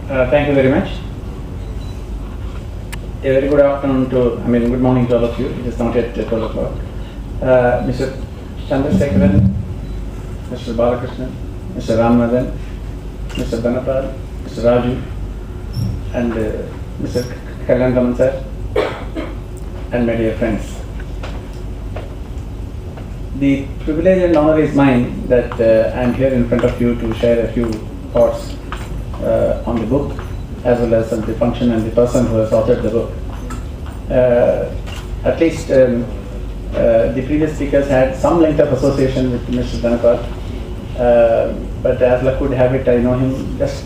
Thank you very much. A very good afternoon good morning to all of you. It is not yet 12 o'clock. Mr. Chandrasekharan, Mr. Balakrishnan, Mr. Ramanathan, Mr. Dhanapal, Mr. Raju, and Mr. Kalyanaraman sir, and my dear friends. The privilege and honor is mine that I am here in front of you to share a few thoughts on the book, as well as on the function and the person who has authored the book. At least the previous speakers had some length of association with Mr. Dhanapal, but as luck would have it, I know him just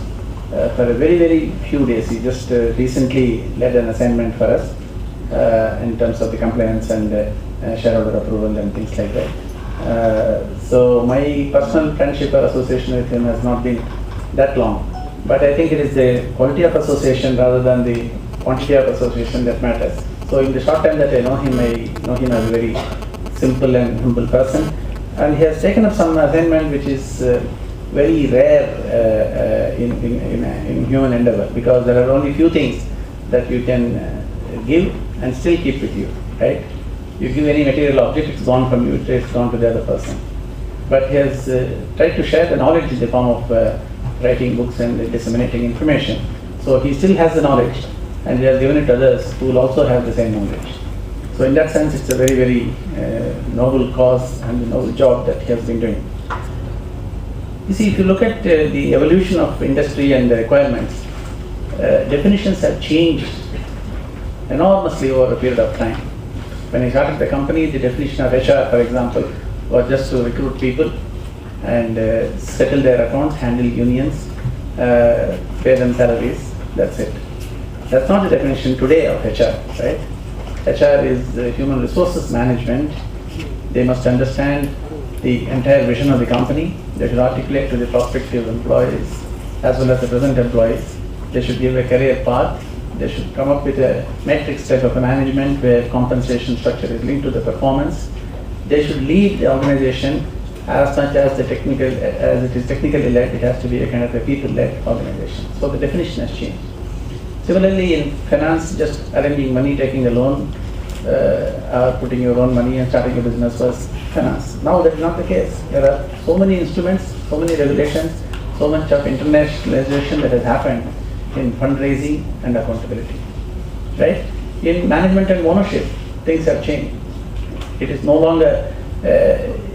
for a very, very few days. He just recently led an assignment for us in terms of the compliance and shareholder approval and things like that. So my personal friendship or association with him has not been that long. But I think it is the quality of association rather than the quantity of association that matters. So in the short time that I know him as a very simple and humble person. And he has taken up some assignment which is very rare in human endeavor, because there are only few things that you can give and still keep with you, right? You give any material object, it's gone from you, it's gone to the other person. But he has tried to share the knowledge in the form of writing books and disseminating information. So he still has the knowledge, and he has given it to others who will also have the same knowledge. So in that sense, it's a very, very noble cause and a noble job that he has been doing. You see, if you look at the evolution of industry and the requirements, definitions have changed enormously over a period of time. When I started the company, the definition of HR, for example, was just to recruit people and settle their accounts, handle unions, pay them salaries, that's it. That's not the definition today of HR, right? HR is human resources management. They must understand the entire vision of the company. They should articulate to the prospective employees as well as the present employees. They should give a career path. They should come up with a matrix type of a management where compensation structure is linked to the performance. They should lead the organization as much as it is technically led. It has to be a kind of a people-led organization. So the definition has changed. Similarly, in finance, just arranging money, taking a loan, or putting your own money and starting a business was finance. Now that is not the case. There are so many instruments, so many regulations, so much of internationalization that has happened in fundraising and accountability, right? In management and ownership, things have changed. It is no longer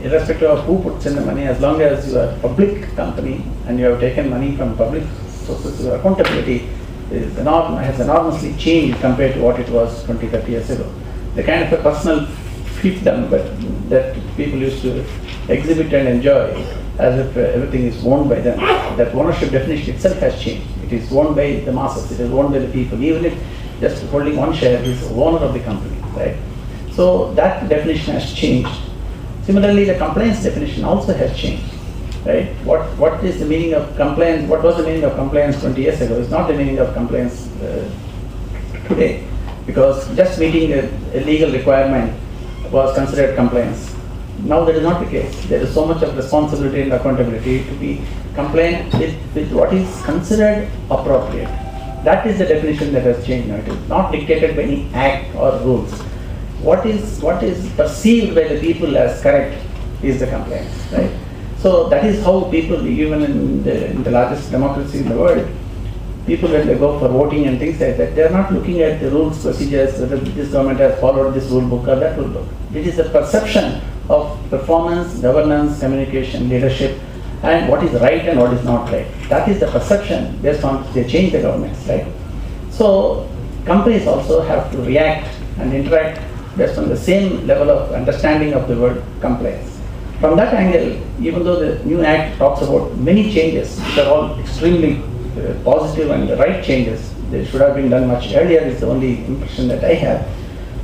irrespective of who puts in the money, as long as you are a public company and you have taken money from public sources, your accountability has enormously changed compared to what it was 20, 30 years ago. The kind of a personal fiefdom that people used to exhibit and enjoy as if everything is owned by them, that ownership definition itself has changed. It is owned by the masses, it is owned by the people. Even if just holding one share is owner of the company, right? So that definition has changed. Similarly, the compliance definition also has changed, right? What is the meaning of compliance? What was the meaning of compliance 20 years ago? It's not the meaning of compliance today, because just meeting a legal requirement was considered compliance. Now that is not the case. There is so much of responsibility and accountability to be compliant with what is considered appropriate. That is the definition that has changed now. It is not dictated by any act or rules. What is perceived by the people as correct is the compliance, right? So that is how people, even in the largest democracy in the world, people when they go for voting and things like that, they are not looking at the rules, procedures, whether this government has followed this rule book or that rule book. It is a perception of performance, governance, communication, leadership, and what is right and what is not right. That is the perception based on they change the governments, right? So companies also have to react and interact based on the same level of understanding of the word compliance. From that angle, even though the new act talks about many changes, which are all extremely positive and the right changes, they should have been done much earlier is the only impression that I have.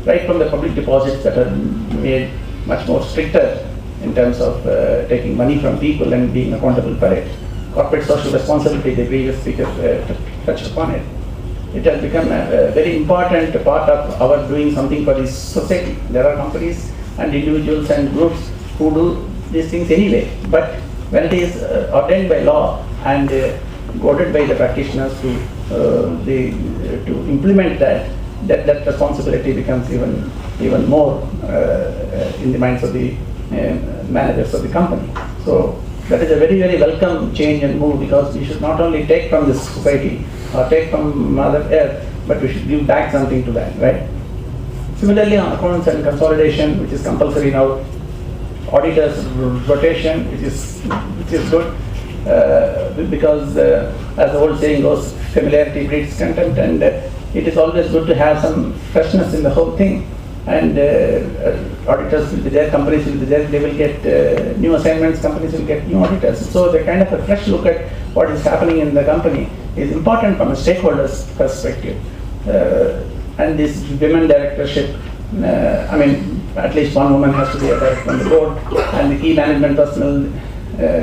Right from the public deposits that are made much more stricter in terms of taking money from people and being accountable for it. Corporate social responsibility, the previous speaker touched upon it. It has become a very important part of our doing something for this society. There are companies and individuals and groups who do these things anyway, but when it is ordained by law and goaded by the practitioners to implement that responsibility becomes even more in the minds of the managers of the company. So that is a very, very welcome change and move, because we should not only take from this society or take from Mother Earth, but we should give back something to that, right? Similarly, on accounts and consolidation, which is compulsory now, auditors rotation, which is good, because as the old saying goes, familiarity breeds contempt, and it is always good to have some freshness in the whole thing. And auditors will be there, companies will be there, they will get new assignments, companies will get new auditors. So the kind of a fresh look at what is happening in the company is important from a stakeholder's perspective. And this women directorship, I mean, at least one woman has to be a director on the board, and the key management personnel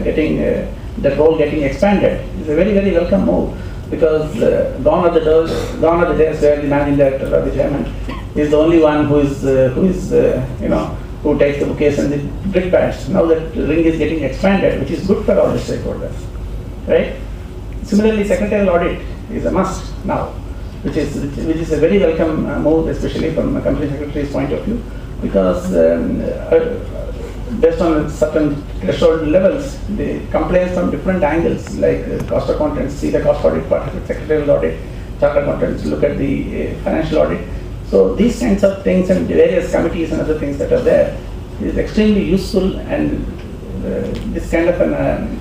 getting that role getting expanded is a very, very welcome move, because gone are the days where the managing director or the chairman is the only one who takes the bouquets and the brick pads. Now that ring is getting expanded, which is good for all the stakeholders, right? Similarly, secretarial audit is a must now, which is a very welcome move, especially from a company secretary's point of view, because based on certain threshold levels, the complaints from different angles, like cost accountants see the cost audit part of it, secretarial audit, chartered accountants look at the financial audit. So these kinds of things and various committees and other things that are there is extremely useful, and this kind of an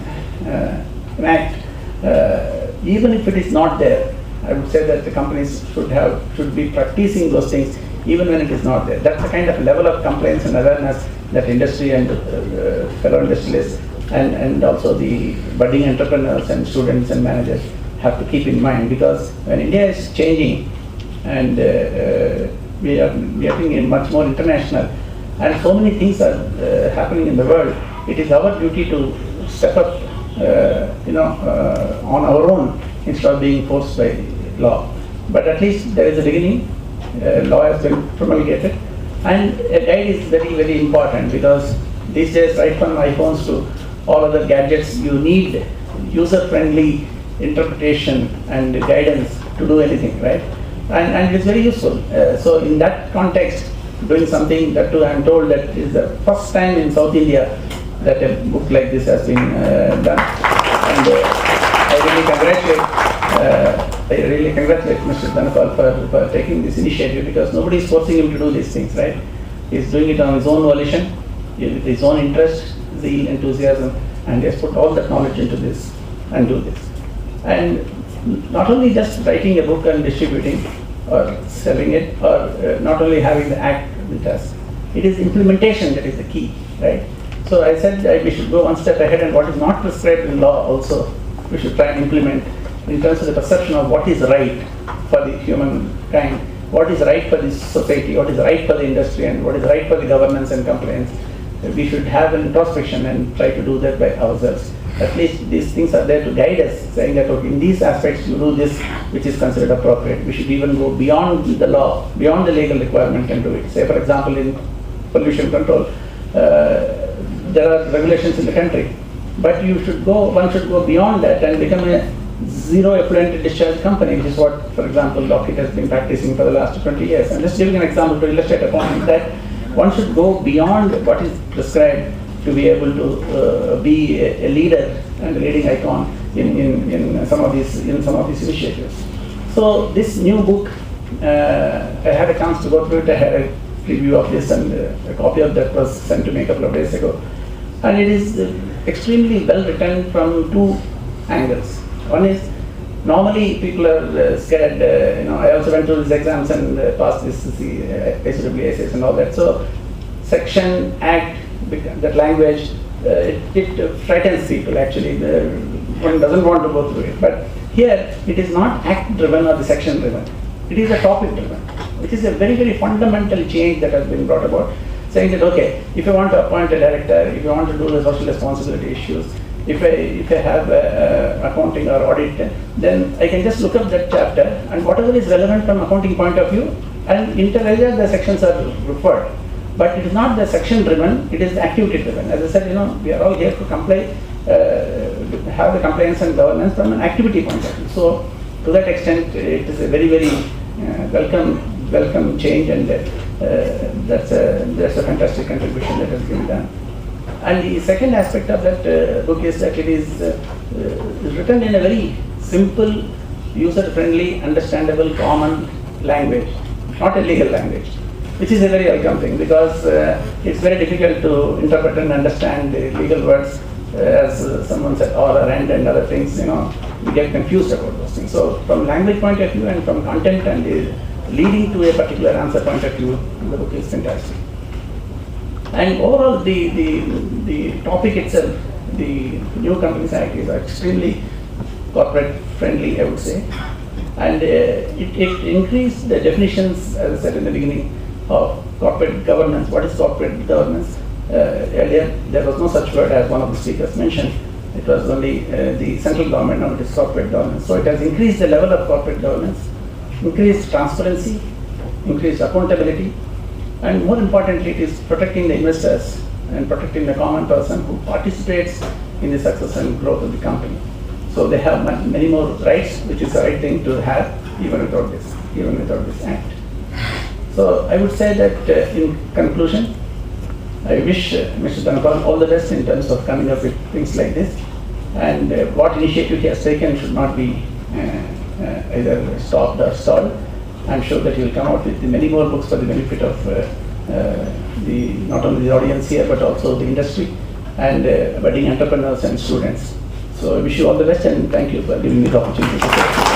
act, even if it is not there, I would say that the companies should be practicing those things even when it is not there. That's the kind of level of compliance and awareness that industry and fellow industrialists and also the budding entrepreneurs and students and managers have to keep in mind, because when India is changing and we are getting much more international, and so many things are happening in the world, it is our duty to step up on our own instead of being forced by law. But at least there is a beginning. Law has been promulgated, and a guide is very, very important, because these days, right from iPhones to all other gadgets, you need user-friendly interpretation and guidance to do anything, right? And it's very useful. So in that context, doing something that too, I'm told that is the first time in South India that a book like this has been done. And I really congratulate Mr. Dhanapal for taking this initiative, because nobody is forcing him to do these things, right? He's doing it on his own volition, with his own interest, zeal, enthusiasm, and he has put all that knowledge into this and do this. And not only just writing a book and distributing or selling it, or not only having the act with us, it is implementation that is the key, right? So I said that we should go one step ahead, and what is not prescribed in law also, we should try and implement in terms of the perception of what is right for the humankind, what is right for this society, what is right for the industry, and what is right for the governance and compliance. We should have an introspection and try to do that by ourselves. At least these things are there to guide us, saying that okay, in these aspects you do this which is considered appropriate. We should even go beyond the law, beyond the legal requirement, and do it. Say for example in pollution control, there are regulations in the country, but one should go beyond that and become a zero effluent discharge company, which is what, for example, Lockheed has been practicing for the last 20 years. I'm just giving an example to illustrate a point that one should go beyond what is prescribed to be able to be a leader and a leading icon in some of these initiatives. So this new book, I had a chance to go through it. I had a preview of this, and a copy of that was sent to me a couple of days ago. And it is extremely well written from two angles. One is, normally people are scared, I also went through these exams and passed this SWASs and all that. So section, act, that language, it frightens people actually. One doesn't want to go through it. But here, it is not act driven or the section driven. It is a topic driven, which is a very, very fundamental change that has been brought about, saying that okay, if you want to appoint a director, if you want to do the social responsibility issues, if I have accounting or audit, then I can just look up that chapter and whatever is relevant from accounting point of view, and inter alia the sections are referred. But it is not the section driven, it is activity driven. As I said, we are all here to comply have the compliance and governance from an activity point of view. So to that extent, it is a very, very welcome change, and that's a fantastic contribution that has been done. And the second aspect of that book is that it is written in a very simple, user-friendly, understandable, common language, not a legal language, which is a very welcome thing, because it's very difficult to interpret and understand the legal words, as someone said, or and other things, we get confused about those things. So from language point of view and from content and leading to a particular answer point of view, the book is fantastic. And overall, the topic itself, the New Companies Act, is extremely corporate friendly, I would say. And it increased the definitions, as I said in the beginning, of corporate governance. What is corporate governance? Earlier, there was no such word, as one of the speakers mentioned. It was only the central government, now it is corporate governance. So it has increased the level of corporate governance, increased transparency, increased accountability, and more importantly, it is protecting the investors and protecting the common person who participates in the success and growth of the company. So they have many more rights, which is the right thing to have even without this act. So I would say that in conclusion, I wish Mr. Dhanapal all the best in terms of coming up with things like this, and what initiative he has taken should not be either stopped or stalled. I'm sure that he will come out with many more books for the benefit of not only the audience here, but also the industry and budding entrepreneurs and students. So I wish you all the best, and thank you for giving me the opportunity to say.